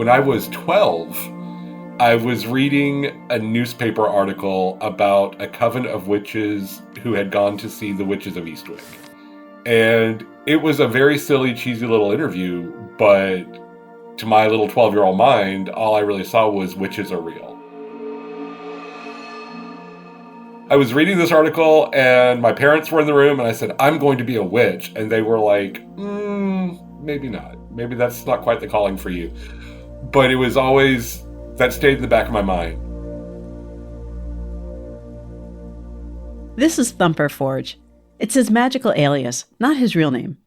When I was 12, I was reading a newspaper article about a coven of witches who had gone to see the witches of Eastwick. And it was a very silly, cheesy little interview, but to my little 12-year-old mind, all I really saw was witches are real. I was reading this article and my parents were in the room and I said, I'm going to be a witch. And they were like, maybe not. Maybe that's not quite the calling for you. But it was always, that stayed in the back of my mind. This is Thumper Forge. It's his magical alias, not his real name.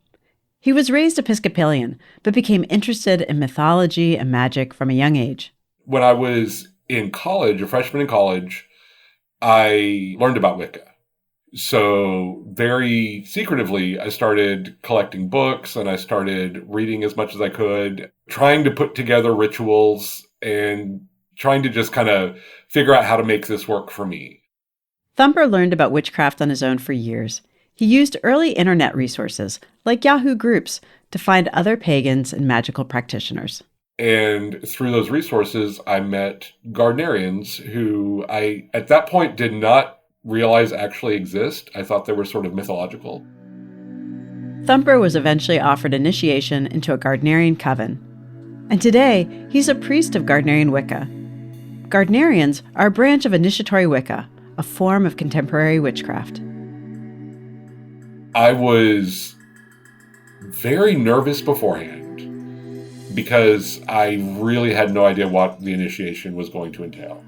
He was raised Episcopalian, but became interested in mythology and magic from a young age. When I was in college, a freshman in college, I learned about Wicca. So very secretively, I started collecting books and I started reading as much as I could, trying to put together rituals and trying to just kind of figure out how to make this work for me. Thumper learned about witchcraft on his own for years. He used early internet resources, like Yahoo groups, to find other pagans and magical practitioners. And through those resources, I met Gardnerians who I, at that point, did not realize actually exist. I thought they were sort of mythological. Thumper was eventually offered initiation into a Gardnerian coven. And today, he's a priest of Gardnerian Wicca. Gardnerians are a branch of initiatory Wicca, a form of contemporary witchcraft. I was very nervous beforehand because I really had no idea what the initiation was going to entail.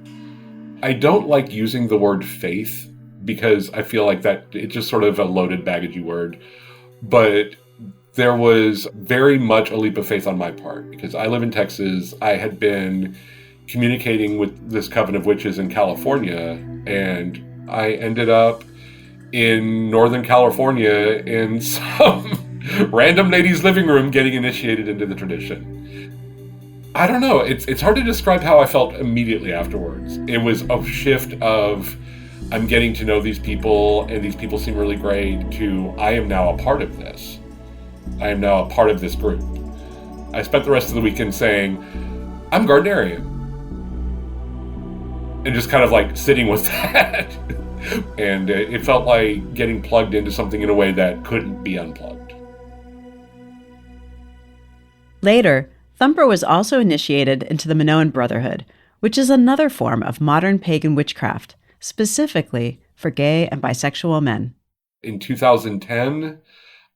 I don't like using the word faith because I feel like that it's just sort of a loaded, baggagey word. But there was very much a leap of faith on my part because I live in Texas. I had been communicating with this coven of witches in California, and I ended up in Northern California in some random lady's living room getting initiated into the tradition. I don't know. It's hard to describe how I felt immediately afterwards. It was a shift of I'm getting to know these people and these people seem really great to I am now a part of this. I am now a part of this group. I spent the rest of the weekend saying, I'm Gardnerian. And just kind of like sitting with that. And it felt like getting plugged into something in a way that couldn't be unplugged. Later, Thumper was also initiated into the Minoan Brotherhood, which is another form of modern pagan witchcraft, specifically for gay and bisexual men. In 2010,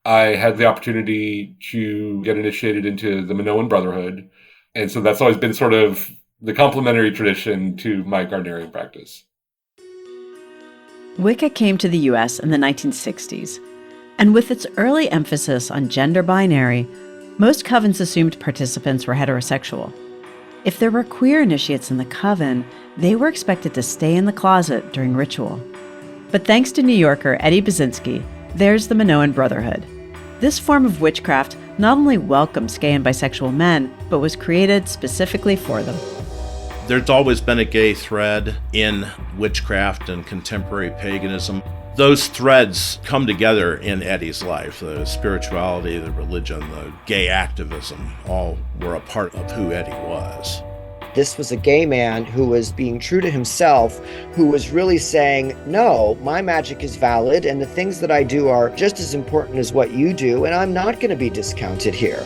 I had the opportunity to get initiated into the Minoan Brotherhood. And so that's always been sort of the complementary tradition to my Gardnerian practice. Wicca came to the U.S. in the 1960s, and with its early emphasis on gender binary, most covens assumed participants were heterosexual. If there were queer initiates in the coven, they were expected to stay in the closet during ritual. But thanks to New Yorker Edmund Buczynski, there's the Minoan Brotherhood. This form of witchcraft not only welcomes gay and bisexual men, but was created specifically for them. There's always been a gay thread in witchcraft and contemporary paganism. Those threads come together in Eddie's life. The spirituality, the religion, the gay activism, all were a part of who Eddie was. This was a gay man who was being true to himself, who was really saying, no, my magic is valid and the things that I do are just as important as what you do, and I'm not going to be discounted here.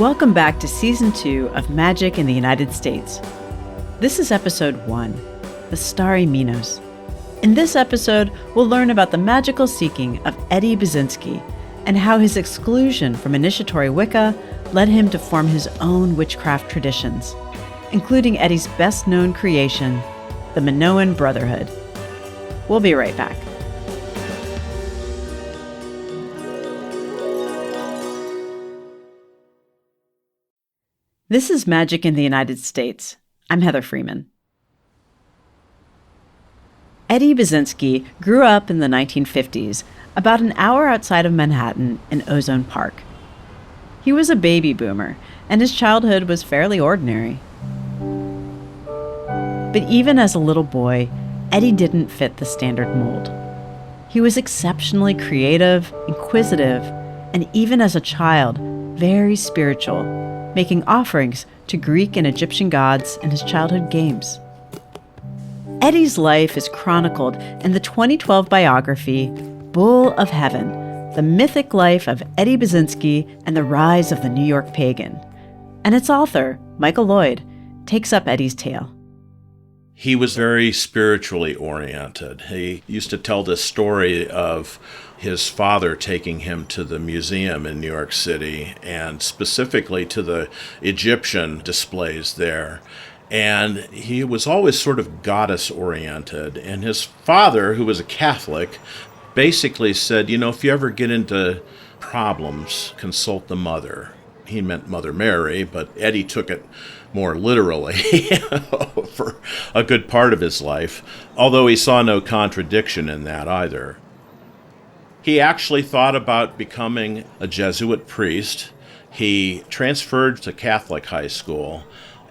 Welcome back to Season 2 of Magic in the United States. This is Episode 1, The Starry Minos. In this episode, we'll learn about the magical seeking of Edmund Buczynski and how his exclusion from initiatory Wicca led him to form his own witchcraft traditions, including Eddie's best-known creation, the Minoan Brotherhood. We'll be right back. This is Magic in the United States. I'm Heather Freeman. Edmund Buczynski grew up in the 1950s, about an hour outside of Manhattan in Ozone Park. He was a baby boomer, and his childhood was fairly ordinary. But even as a little boy, Eddie didn't fit the standard mold. He was exceptionally creative, inquisitive, and even as a child, very spiritual, making offerings to Greek and Egyptian gods in his childhood games. Eddie's life is chronicled in the 2012 biography, Bull of Heaven, The Mythic Life of Eddie Buczynski and the Rise of the New York Pagan. And its author, Michael Lloyd, takes up Eddie's tale. He was very spiritually oriented. He used to tell this story of his father taking him to the museum in New York City, and specifically to the Egyptian displays there. And he was always sort of goddess-oriented. And his father, who was a Catholic, basically said, if you ever get into problems, consult the mother. He meant Mother Mary, but Eddie took it more literally for a good part of his life, although he saw no contradiction in that either. He actually thought about becoming a Jesuit priest. He transferred to Catholic high school,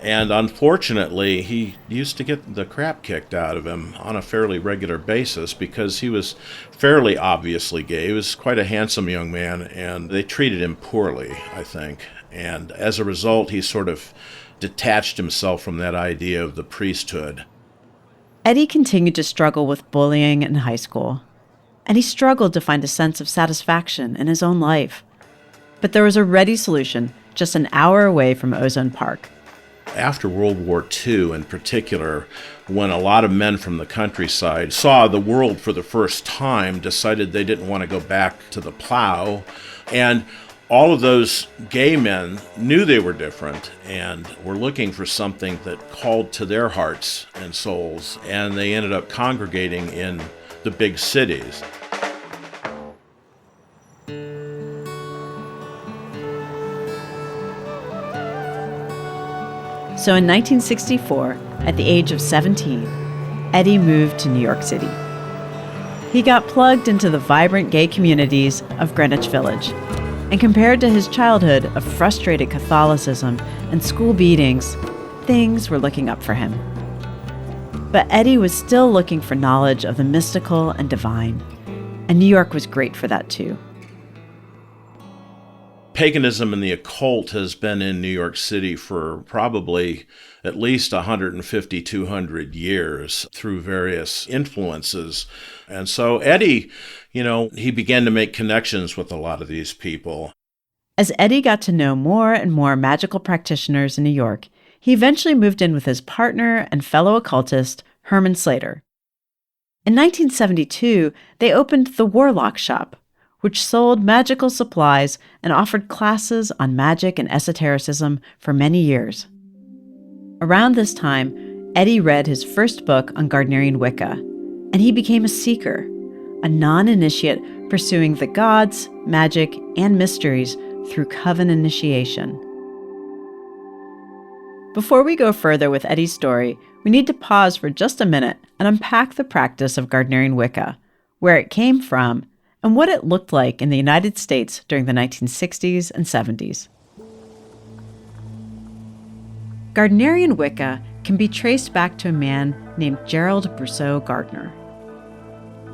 and unfortunately, he used to get the crap kicked out of him on a fairly regular basis because he was fairly obviously gay. He was quite a handsome young man, and they treated him poorly, I think. And as a result, he sort of detached himself from that idea of the priesthood. Eddie continued to struggle with bullying in high school, and he struggled to find a sense of satisfaction in his own life. But there was a ready solution just an hour away from Ozone Park. After World War II in particular, when a lot of men from the countryside saw the world for the first time, decided they didn't want to go back to the plow, and all of those gay men knew they were different and were looking for something that called to their hearts and souls, and they ended up congregating in the big cities. So in 1964, at the age of 17, Eddie moved to New York City. He got plugged into the vibrant gay communities of Greenwich Village, and compared to his childhood of frustrated Catholicism and school beatings, things were looking up for him. But Eddie was still looking for knowledge of the mystical and divine, and New York was great for that too. Paganism and the occult has been in New York City for probably at least 150, 200 years through various influences. And so Eddie, he began to make connections with a lot of these people. As Eddie got to know more and more magical practitioners in New York, he eventually moved in with his partner and fellow occultist, Herman Slater. In 1972, they opened the Warlock Shop, which sold magical supplies and offered classes on magic and esotericism for many years. Around this time, Eddie read his first book on Gardnerian Wicca, and he became a seeker, a non-initiate pursuing the gods, magic, and mysteries through coven initiation. Before we go further with Eddie's story, we need to pause for just a minute and unpack the practice of Gardnerian Wicca, where it came from, and what it looked like in the United States during the 1960s and 70s. Gardnerian Wicca can be traced back to a man named Gerald Brousseau Gardner.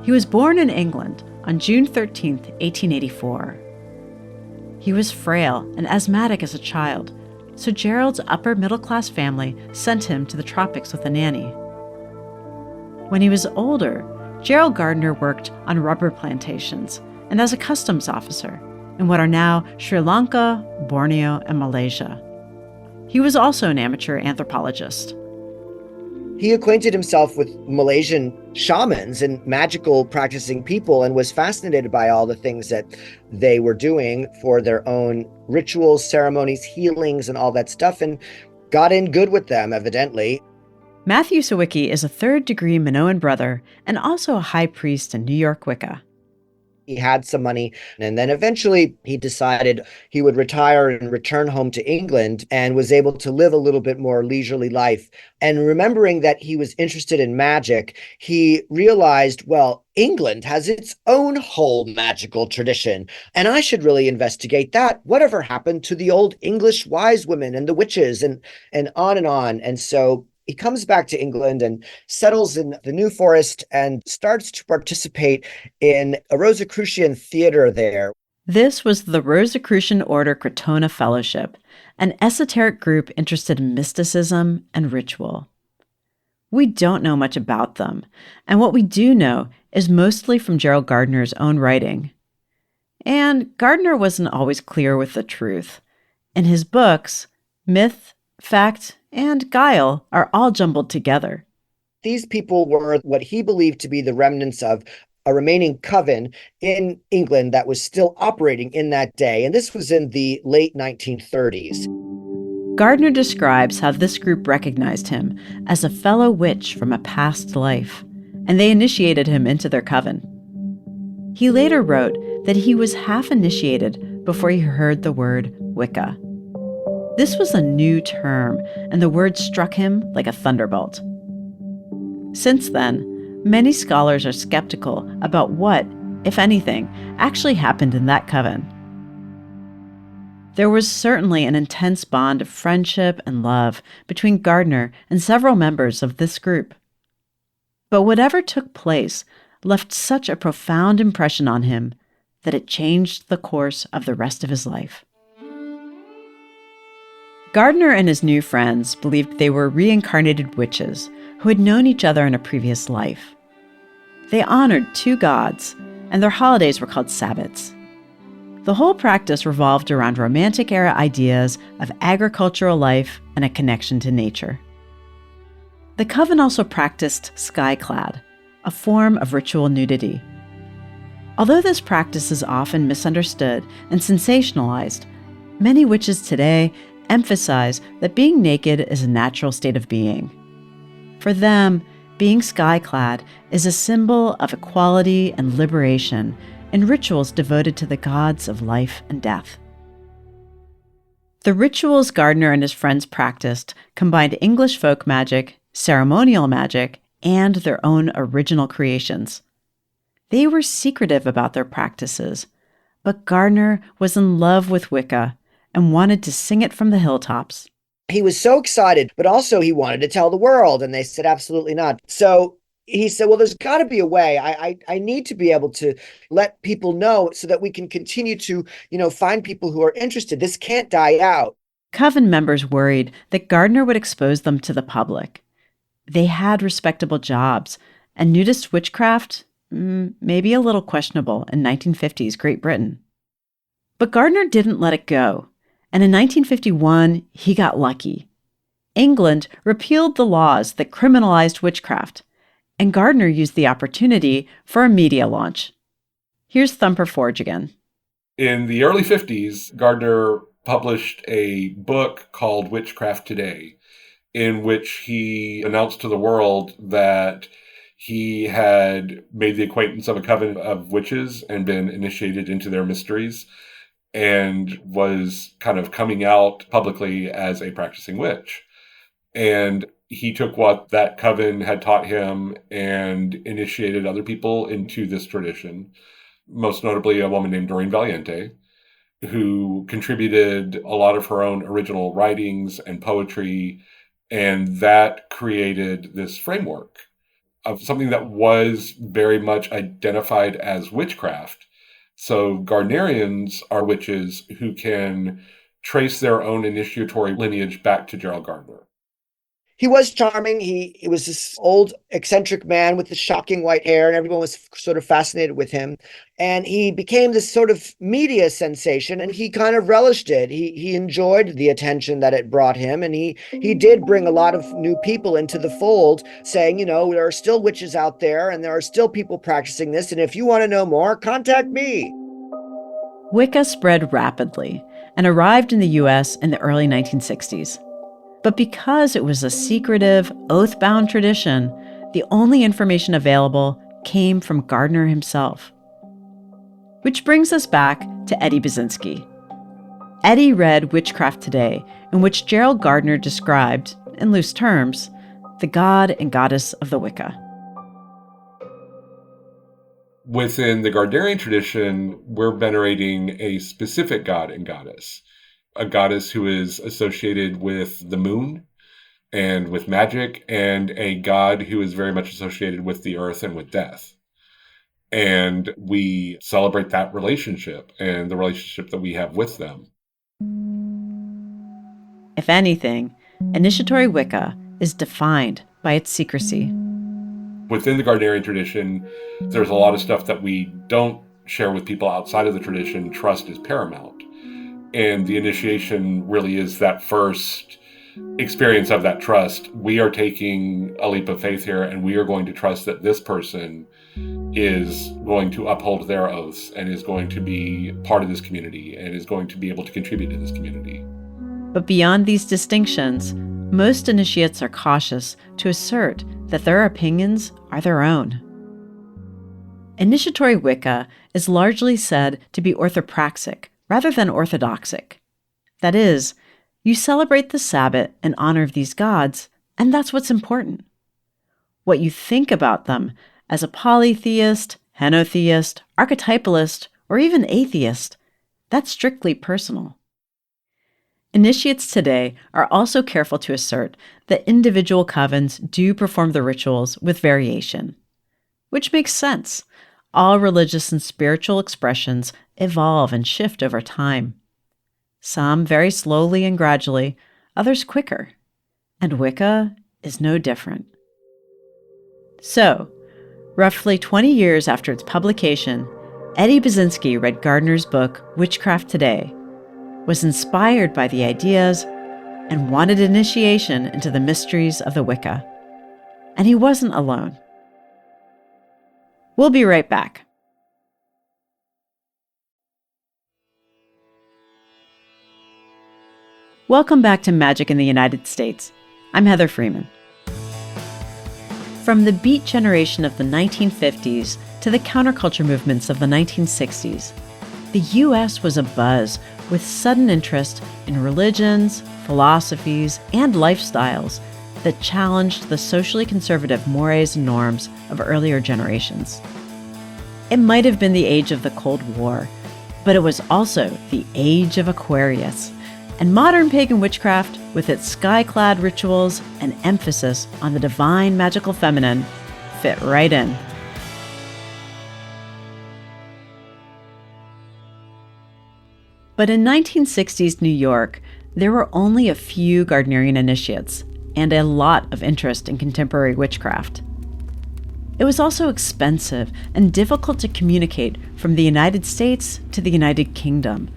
He was born in England on June 13, 1884. He was frail and asthmatic as a child, so Gerald's upper-middle-class family sent him to the tropics with a nanny. When he was older, Gerald Gardner worked on rubber plantations and as a customs officer in what are now Sri Lanka, Borneo, and Malaysia. He was also an amateur anthropologist. He acquainted himself with Malaysian shamans and magical practicing people and was fascinated by all the things that they were doing for their own rituals, ceremonies, healings, and all that stuff, and got in good with them, evidently. Matthew Sawicki is a third-degree Minoan brother and also a high priest in New York Wicca. He had some money, and then eventually he decided he would retire and return home to England and was able to live a little bit more leisurely life. And remembering that he was interested in magic, he realized, well, England has its own whole magical tradition, and I should really investigate that. Whatever happened to the old English wise women and the witches and on and on. And so he comes back to England and settles in the New Forest and starts to participate in a Rosicrucian theater there. This was the Rosicrucian Order Crotona Fellowship, an esoteric group interested in mysticism and ritual. We don't know much about them, and what we do know is mostly from Gerald Gardner's own writing. And Gardner wasn't always clear with the truth. In his books, myth, fact, and guile are all jumbled together. These people were what he believed to be the remnants of a remaining coven in England that was still operating in that day. And this was in the late 1930s. Gardner describes how this group recognized him as a fellow witch from a past life, and they initiated him into their coven. He later wrote that he was half initiated before he heard the word Wicca. This was a new term, and the word struck him like a thunderbolt. Since then, many scholars are skeptical about what, if anything, actually happened in that coven. There was certainly an intense bond of friendship and love between Gardner and several members of this group. But whatever took place left such a profound impression on him that it changed the course of the rest of his life. Gardner and his new friends believed they were reincarnated witches who had known each other in a previous life. They honored two gods, and their holidays were called Sabbats. The whole practice revolved around Romantic-era ideas of agricultural life and a connection to nature. The coven also practiced skyclad, a form of ritual nudity. Although this practice is often misunderstood and sensationalized, many witches today emphasize that being naked is a natural state of being. For them, being skyclad is a symbol of equality and liberation in rituals devoted to the gods of life and death. The rituals Gardner and his friends practiced combined English folk magic, ceremonial magic, and their own original creations. They were secretive about their practices, but Gardner was in love with Wicca and wanted to sing it from the hilltops. He was so excited, but also he wanted to tell the world, and they said, absolutely not. So he said, well, there's got to be a way. I need to be able to let people know so that we can continue to, find people who are interested. This can't die out. Coven members worried that Gardner would expose them to the public. They had respectable jobs, and nudist witchcraft, maybe a little questionable in 1950s Great Britain. But Gardner didn't let it go, and in 1951, he got lucky. England repealed the laws that criminalized witchcraft, and Gardner used the opportunity for a media launch. Here's Thumper Forge again. In the early 50s, Gardner published a book called Witchcraft Today, in which he announced to the world that he had made the acquaintance of a coven of witches and been initiated into their mysteries, and was kind of coming out publicly as a practicing witch. And he took what that coven had taught him and initiated other people into this tradition, most notably a woman named Doreen Valiente, who contributed a lot of her own original writings and poetry, and that created this framework of something that was very much identified as witchcraft. So Gardnerians are witches who can trace their own initiatory lineage back to Gerald Gardner. He was charming. He was this old eccentric man with the shocking white hair, and everyone was sort of fascinated with him. And he became this sort of media sensation, and he kind of relished it. He enjoyed the attention that it brought him, and he did bring a lot of new people into the fold, saying, there are still witches out there, and there are still people practicing this, and if you want to know more, contact me. Wicca spread rapidly and arrived in the U.S. in the early 1960s. But because it was a secretive, oath-bound tradition, the only information available came from Gardner himself. Which brings us back to Edmund Buczynski. Eddie read Witchcraft Today, in which Gerald Gardner described, in loose terms, the god and goddess of the Wicca. Within the Gardnerian tradition, we're venerating a specific god and goddess. A goddess who is associated with the moon and with magic, and a god who is very much associated with the earth and with death. And we celebrate that relationship and the relationship that we have with them. If anything, initiatory Wicca is defined by its secrecy. Within the Gardnerian tradition, there's a lot of stuff that we don't share with people outside of the tradition. Trust is paramount. And the initiation really is that first experience of that trust. We are taking a leap of faith here, and we are going to trust that this person is going to uphold their oaths and is going to be part of this community and is going to be able to contribute to this community. But beyond these distinctions, most initiates are cautious to assert that their opinions are their own. Initiatory Wicca is largely said to be orthopraxic rather than orthodoxic. That is, you celebrate the Sabbath in honor of these gods, and that's what's important. What you think about them as a polytheist, henotheist, archetypalist, or even atheist, that's strictly personal. Initiates today are also careful to assert that individual covens do perform the rituals with variation, which makes sense. All religious and spiritual expressions evolve and shift over time. Some very slowly and gradually, others quicker. And Wicca is no different. So, roughly 20 years after its publication, Edmund Buczynski read Gardner's book, Witchcraft Today, was inspired by the ideas, and wanted initiation into the mysteries of the Wicca. And he wasn't alone. We'll be right back. Welcome back to Magic in the United States. I'm Heather Freeman. From the Beat generation of the 1950s to the counterculture movements of the 1960s, the U.S. was abuzz with sudden interest in religions, philosophies, and lifestyles that challenged the socially conservative mores and norms of earlier generations. It might have been the age of the Cold War, but it was also the age of Aquarius, and modern pagan witchcraft, with its sky-clad rituals and emphasis on the divine magical feminine, fit right in. But in 1960s New York, there were only a few Gardnerian initiates, and a lot of interest in contemporary witchcraft. It was also expensive and difficult to communicate from the United States to the United Kingdom,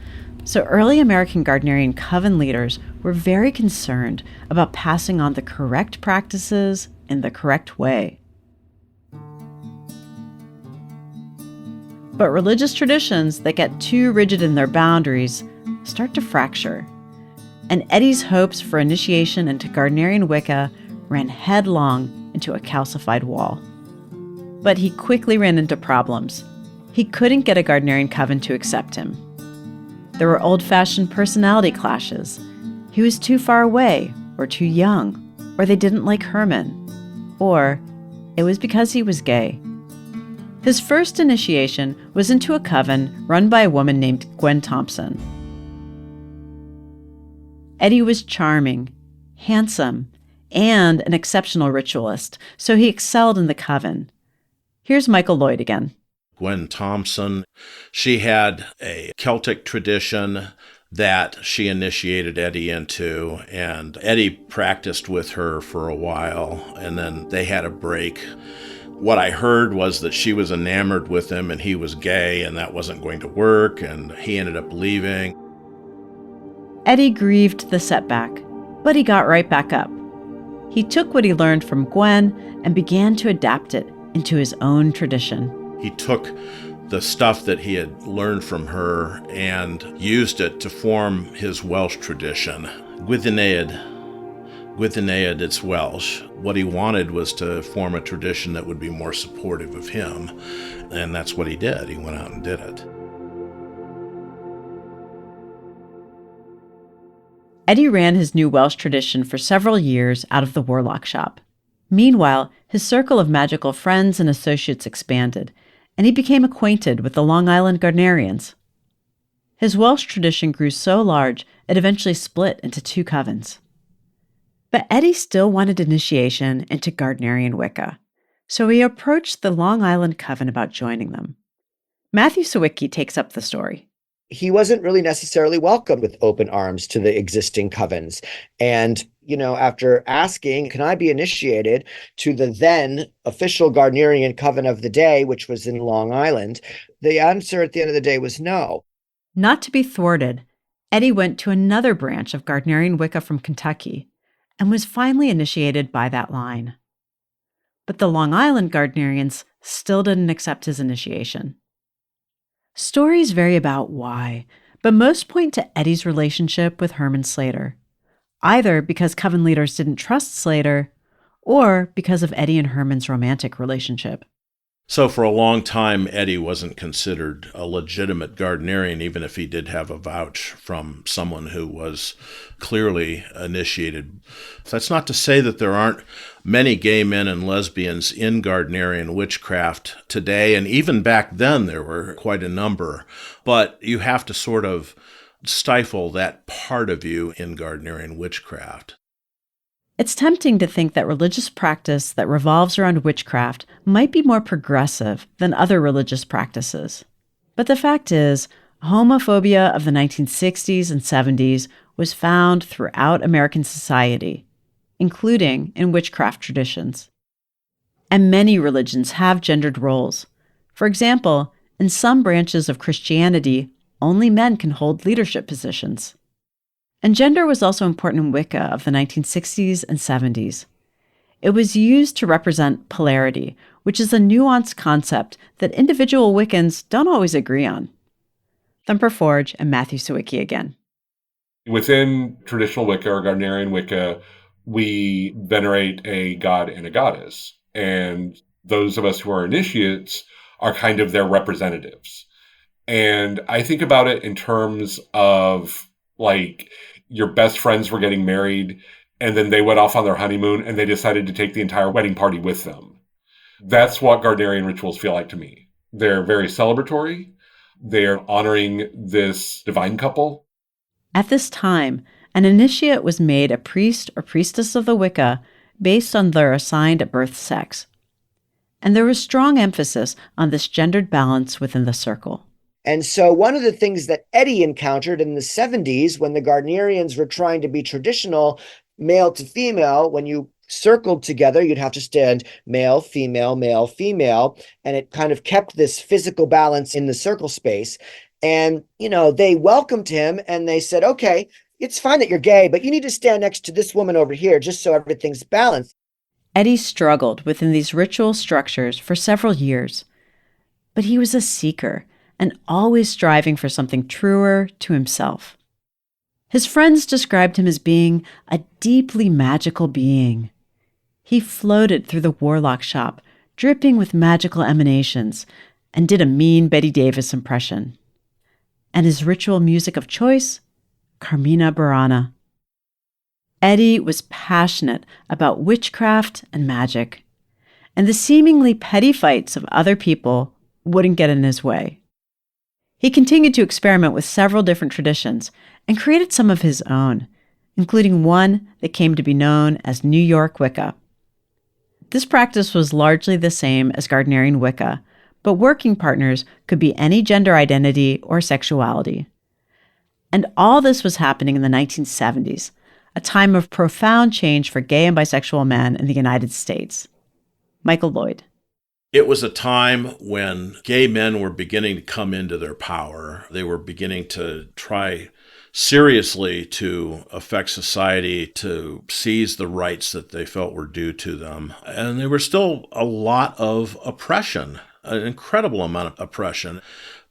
so early American Gardnerian coven leaders were very concerned about passing on the correct practices in the correct way. But religious traditions that get too rigid in their boundaries start to fracture, and Eddie's hopes for initiation into Gardnerian Wicca ran headlong into a calcified wall. But he quickly ran into problems. He couldn't get a Gardnerian coven to accept him. There were old-fashioned personality clashes. He was too far away, or too young, or they didn't like Herman, or it was because he was gay. His first initiation was into a coven run by a woman named Gwen Thompson. Eddie was charming, handsome, and an exceptional ritualist, so he excelled in the coven. Here's Michael Lloyd again. Gwen Thompson, she had a Celtic tradition that she initiated Eddie into, and Eddie practiced with her for a while, and then they had a break. What I heard was that she was enamored with him and he was gay and that wasn't going to work, and he ended up leaving. Eddie grieved the setback, but he got right back up. He took what he learned from Gwen and began to adapt it into his own tradition. He took the stuff that he had learned from her and used it to form his Welsh tradition. Gwyddoniaid, it's Welsh. What he wanted was to form a tradition that would be more supportive of him, and that's what he did. He went out and did it. Eddie ran his new Welsh tradition for several years out of the Warlock shop. Meanwhile, his circle of magical friends and associates expanded, and he became acquainted with the Long Island Gardnerians. His Welsh tradition grew so large it eventually split into 2 covens. But Eddie still wanted initiation into Gardnerian Wicca, So he approached the Long Island Coven about joining them. Matthew Sawicki takes up the story. He wasn't really necessarily welcomed with open arms to the existing covens. And, after asking, can I be initiated to the then official Gardnerian coven of the day, which was in Long Island, the answer at the end of the day was no. Not to be thwarted, Eddie went to another branch of Gardnerian Wicca from Kentucky and was finally initiated by that line. But the Long Island Gardnerians still didn't accept his initiation. Stories vary about why, but most point to Eddie's relationship with Herman Slater, either because coven leaders didn't trust Slater or because of Eddie and Herman's romantic relationship. So for a long time, Eddie wasn't considered a legitimate Gardnerian, even if he did have a vouch from someone who was clearly initiated. That's not to say that there aren't many gay men and lesbians in Gardnerian witchcraft today, and even back then there were quite a number. But you have to sort of stifle that part of you in Gardnerian witchcraft. It's tempting to think that religious practice that revolves around witchcraft might be more progressive than other religious practices. But the fact is, homophobia of the 1960s and 70s was found throughout American society, including in witchcraft traditions. And many religions have gendered roles. For example, in some branches of Christianity, only men can hold leadership positions. And gender was also important in Wicca of the 1960s and 70s. It was used to represent polarity, which is a nuanced concept that individual Wiccans don't always agree on. Thumper Forge and Matthew Sawicki again. Within traditional Wicca or Gardnerian Wicca, we venerate a god and a goddess. And those of us who are initiates are kind of their representatives. And I think about it in terms of like your best friends were getting married and then they went off on their honeymoon and they decided to take the entire wedding party with them. That's what Gardnerian rituals feel like to me. They're very celebratory. They're honoring this divine couple. At this time, an initiate was made a priest or priestess of the Wicca based on their assigned at birth sex. And there was strong emphasis on this gendered balance within the circle. And so one of the things that Eddie encountered in the 70s when the Gardnerians were trying to be traditional, male to female, when you circled together, you'd have to stand male, female, and it kind of kept this physical balance in the circle space. And, they welcomed him and they said, okay, it's fine that you're gay, but you need to stand next to this woman over here just so everything's balanced. Eddie struggled within these ritual structures for several years, but he was a seeker and always striving for something truer to himself. His friends described him as being a deeply magical being. He floated through the warlock shop, dripping with magical emanations, and did a mean Betty Davis impression. And his ritual music of choice? Carmina Burana. Eddie was passionate about witchcraft and magic, and the seemingly petty fights of other people wouldn't get in his way. He continued to experiment with several different traditions and created some of his own, including one that came to be known as New York Wicca. This practice was largely the same as Gardnerian Wicca, but working partners could be any gender identity or sexuality. And all this was happening in the 1970s, a time of profound change for gay and bisexual men in the United States. Michael Lloyd. It was a time when gay men were beginning to come into their power. They were beginning to try seriously to affect society, to seize the rights that they felt were due to them. And there was still a lot of oppression, an incredible amount of oppression.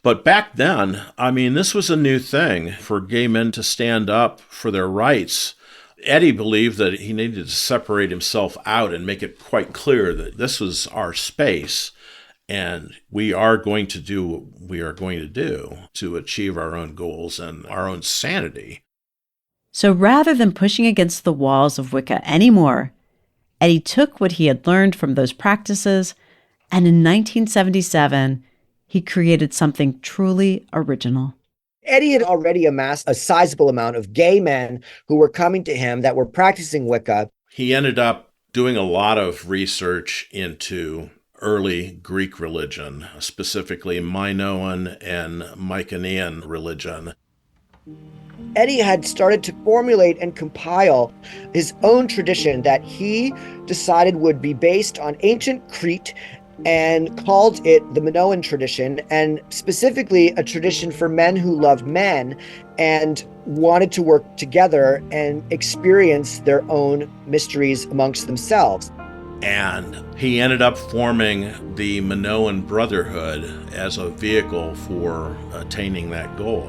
But back then, this was a new thing for gay men to stand up for their rights. Eddie believed that he needed to separate himself out and make it quite clear that this was our space and we are going to do what we are going to do to achieve our own goals and our own sanity. So rather than pushing against the walls of Wicca anymore, Eddie took what he had learned from those practices, and in 1977, he created something truly original. Eddie had already amassed a sizable amount of gay men who were coming to him that were practicing Wicca. He ended up doing a lot of research into early Greek religion, specifically Minoan and Mycenaean religion. Eddie had started to formulate and compile his own tradition that he decided would be based on ancient Crete and called it the Minoan tradition, and specifically a tradition for men who loved men and wanted to work together and experience their own mysteries amongst themselves. And he ended up forming the Minoan Brotherhood as a vehicle for attaining that goal.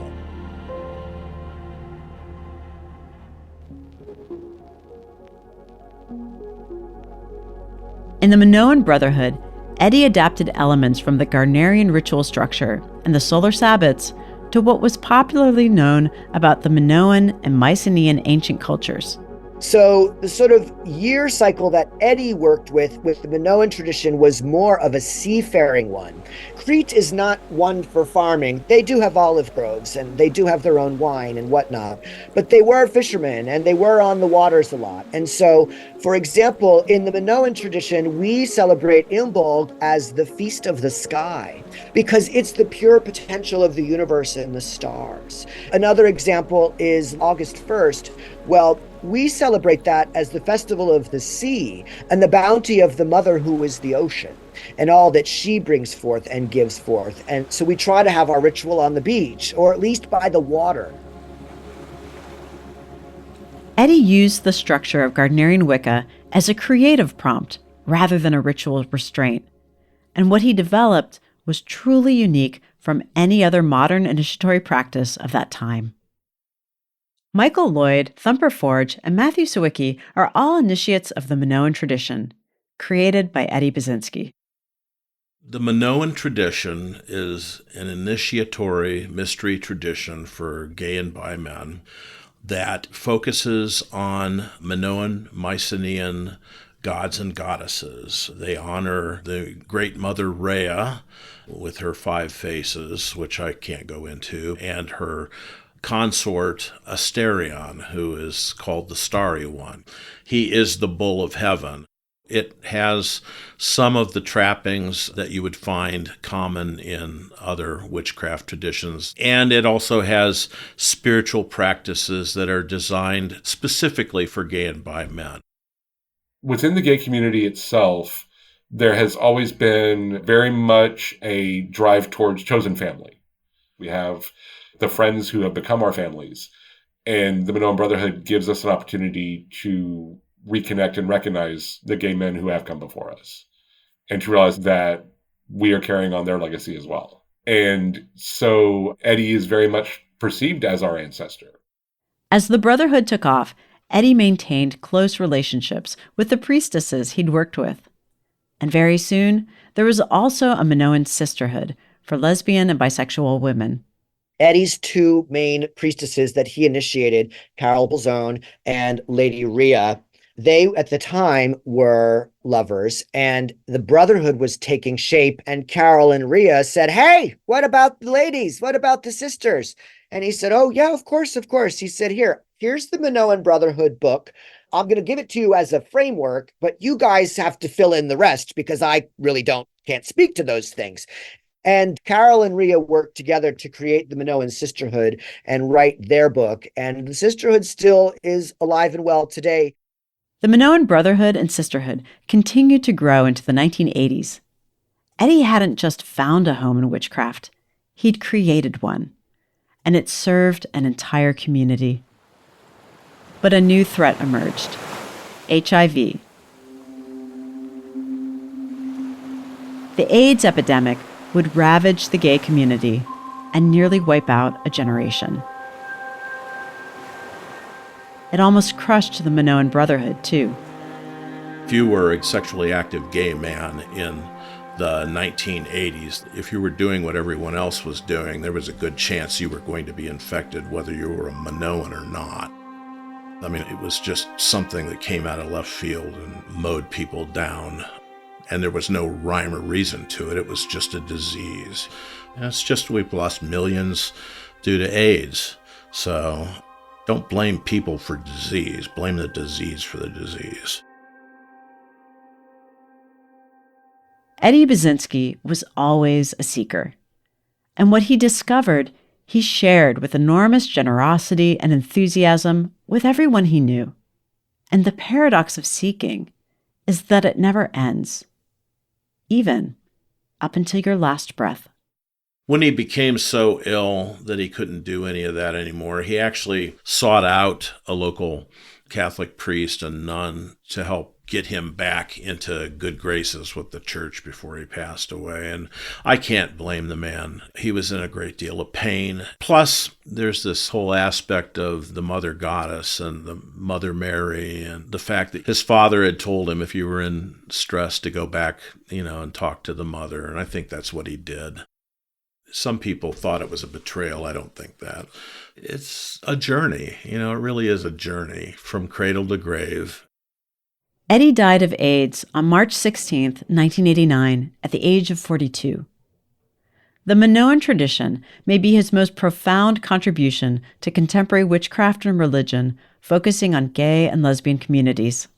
In the Minoan Brotherhood, Eddie adapted elements from the Gardnerian ritual structure and the solar sabbats to what was popularly known about the Minoan and Mycenaean ancient cultures. So the sort of year cycle that Eddie worked with the Minoan tradition was more of a seafaring one. Crete is not one for farming. They do have olive groves and they do have their own wine and whatnot, but they were fishermen and they were on the waters a lot. And so, for example, in the Minoan tradition, we celebrate Imbolc as the feast of the sky because it's the pure potential of the universe and the stars. Another example is August 1st. Well, we celebrate that as the festival of the sea and the bounty of the mother who is the ocean and all that she brings forth and gives forth. And so we try to have our ritual on the beach or at least by the water. Eddie used the structure of Gardnerian Wicca as a creative prompt rather than a ritual restraint. And what he developed was truly unique from any other modern initiatory practice of that time. Michael Lloyd, Thumper Forge, and Matthew Sawicki are all initiates of the Minoan tradition, created by Eddie Buczynski. The Minoan tradition is an initiatory mystery tradition for gay and bi men that focuses on Minoan, Mycenaean gods and goddesses. They honor the great mother Rhea with her 5 faces, which I can't go into, and her consort Asterion, who is called the Starry One. He is the bull of heaven. It has some of the trappings that you would find common in other witchcraft traditions, and it also has spiritual practices that are designed specifically for gay and bi men. Within the gay community itself, there has always been very much a drive towards chosen family. We have the friends who have become our families. And the Minoan Brotherhood gives us an opportunity to reconnect and recognize the gay men who have come before us and to realize that we are carrying on their legacy as well. And so Eddie is very much perceived as our ancestor. As the Brotherhood took off, Eddie maintained close relationships with the priestesses he'd worked with. And very soon, there was also a Minoan sisterhood for lesbian and bisexual women. Eddie's 2 main priestesses that he initiated, Carol Bolzone and Lady Rhea, they at the time were lovers, and the Brotherhood was taking shape, and Carol and Rhea said, "Hey, what about the ladies? What about the sisters?" And he said, "Oh, yeah, of course, of course." He said, here's the Minoan Brotherhood book. I'm going to give it to you as a framework, but you guys have to fill in the rest because I really can't speak to those things. And Carol and Rhea worked together to create the Minoan Sisterhood and write their book. And the sisterhood still is alive and well today. The Minoan Brotherhood and Sisterhood continued to grow into the 1980s. Eddie hadn't just found a home in witchcraft. He'd created one. And it served an entire community. But a new threat emerged: HIV. The AIDS epidemic would ravage the gay community and nearly wipe out a generation. It almost crushed the Minoan Brotherhood, too. If you were a sexually active gay man in the 1980s, if you were doing what everyone else was doing, there was a good chance you were going to be infected, whether you were a Minoan or not. I mean, it was just something that came out of left field and mowed people down. And there was no rhyme or reason to it. It was just a disease. And it's just we've lost millions due to AIDS. So don't blame people for disease. Blame the disease for the disease. Eddie Buczynski was always a seeker. And what he discovered, he shared with enormous generosity and enthusiasm with everyone he knew. And the paradox of seeking is that it never ends, even up until your last breath. When he became so ill that he couldn't do any of that anymore, he actually sought out a local Catholic priest and nun to help get him back into good graces with the church before he passed away. And I can't blame the man. He was in a great deal of pain. Plus, there's this whole aspect of the Mother Goddess and the Mother Mary, and the fact that his father had told him if you were in stress to go back, and talk to the mother. And I think that's what he did. Some people thought it was a betrayal. I don't think that. It's a journey. It really is a journey from cradle to grave. Eddie died of AIDS on March 16, 1989, at the age of 42. The Minoan tradition may be his most profound contribution to contemporary witchcraft and religion, focusing on gay and lesbian communities.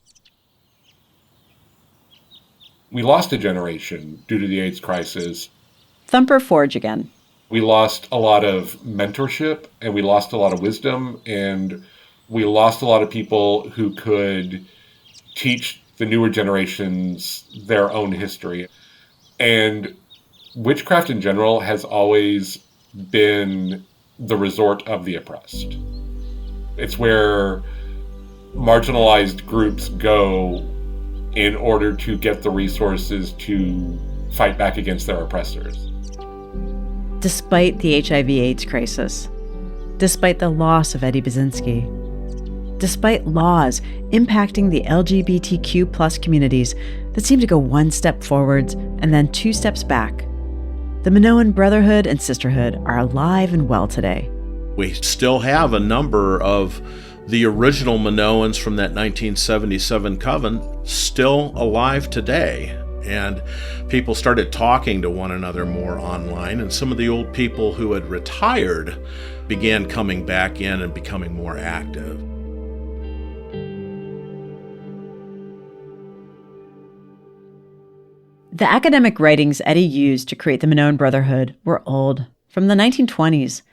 We lost a generation due to the AIDS crisis. Thumper Forge again. We lost a lot of mentorship, and we lost a lot of wisdom, and we lost a lot of people who could teach the newer generations their own history. And witchcraft in general has always been the resort of the oppressed. It's where marginalized groups go in order to get the resources to fight back against their oppressors. Despite the HIV/AIDS crisis, despite the loss of Eddie Buczynski, despite laws impacting the LGBTQ+ communities that seem to go one step forwards and then two steps back, the Minoan brotherhood and sisterhood are alive and well today. We still have a number of the original Minoans from that 1977 coven still alive today. And people started talking to one another more online, and some of the old people who had retired began coming back in and becoming more active. The academic writings Eddie used to create the Minoan Brotherhood were old, from the 1920s,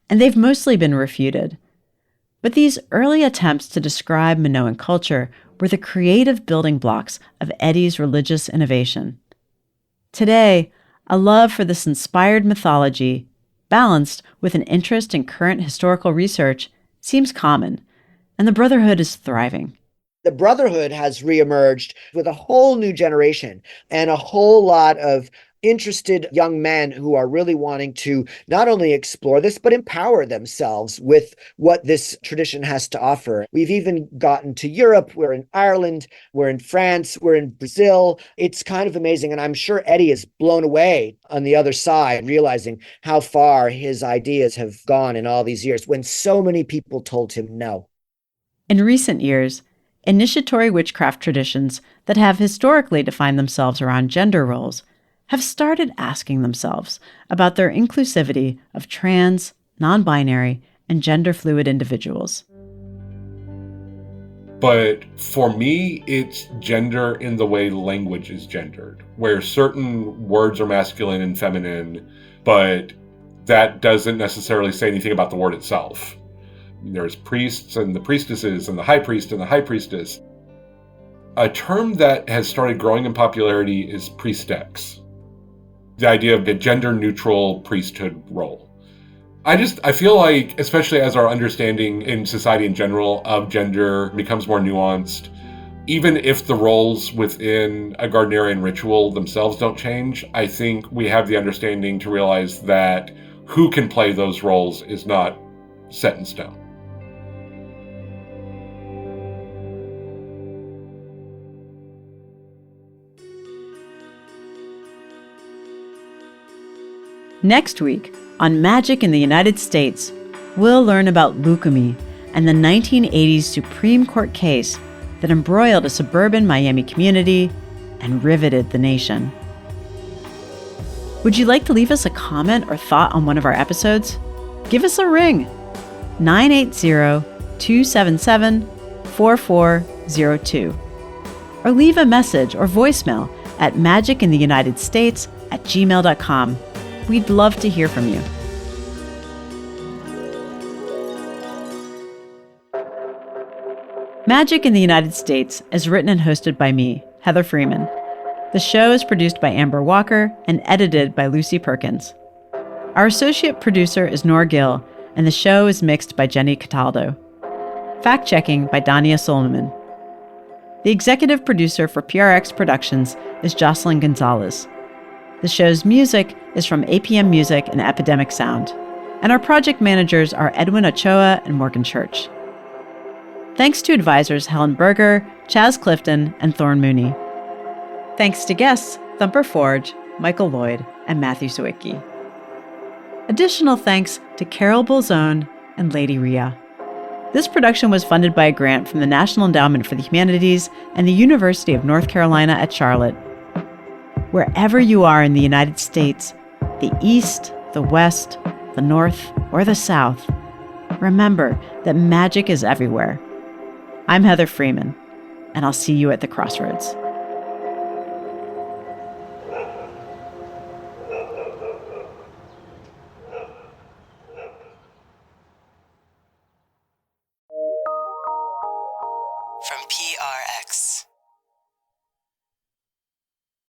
and they've mostly been refuted. But these early attempts to describe Minoan culture were the creative building blocks of Eddie's religious innovation. Today, a love for this inspired mythology, balanced with an interest in current historical research, seems common, and the Brotherhood is thriving. The Brotherhood has reemerged with a whole new generation and a whole lot of interested young men who are really wanting to not only explore this, but empower themselves with what this tradition has to offer. We've even gotten to Europe. We're in Ireland. We're in France. We're in Brazil. It's kind of amazing. And I'm sure Eddie is blown away on the other side, realizing how far his ideas have gone in all these years when so many people told him no. In recent years, initiatory witchcraft traditions that have historically defined themselves around gender roles have started asking themselves about their inclusivity of trans, non-binary, and gender-fluid individuals. But for me, it's gender in the way language is gendered, where certain words are masculine and feminine, but that doesn't necessarily say anything about the word itself. There's priests and the priestesses and the high priest and the high priestess. A term that has started growing in popularity is priestex. The idea of a gender-neutral priesthood role. I feel like, especially as our understanding in society in general of gender becomes more nuanced, even if the roles within a Gardnerian ritual themselves don't change, I think we have the understanding to realize that who can play those roles is not set in stone. Next week, on Magic in the United States, we'll learn about leukemia and the 1980s Supreme Court case that embroiled a suburban Miami community and riveted the nation. Would you like to leave us a comment or thought on one of our episodes? Give us a ring, 980-277-4402. Or leave a message or voicemail at magicintheunitedstates@gmail.com. We'd love to hear from you. Magic in the United States is written and hosted by me, Heather Freeman. The show is produced by Amber Walker and edited by Lucy Perkins. Our associate producer is Nora Gill, and the show is mixed by Jenny Cataldo. Fact-checking by Dania Solomon. The executive producer for PRX Productions is Jocelyn Gonzalez. The show's music is from APM Music and Epidemic Sound, and our project managers are Edwin Ochoa and Morgan Church. Thanks to advisors Helen Berger, Chaz Clifton, and Thorne Mooney. Thanks to guests Thumper Forge, Michael Lloyd, and Matthew Sawicki. Additional thanks to Carol Bolzone and Lady Rhea. This production was funded by a grant from the National Endowment for the Humanities and the University of North Carolina at Charlotte. Wherever you are in the United States, the East, the West, the North, or the South, remember that magic is everywhere. I'm Heather Freeman, and I'll see you at the crossroads. From PRX.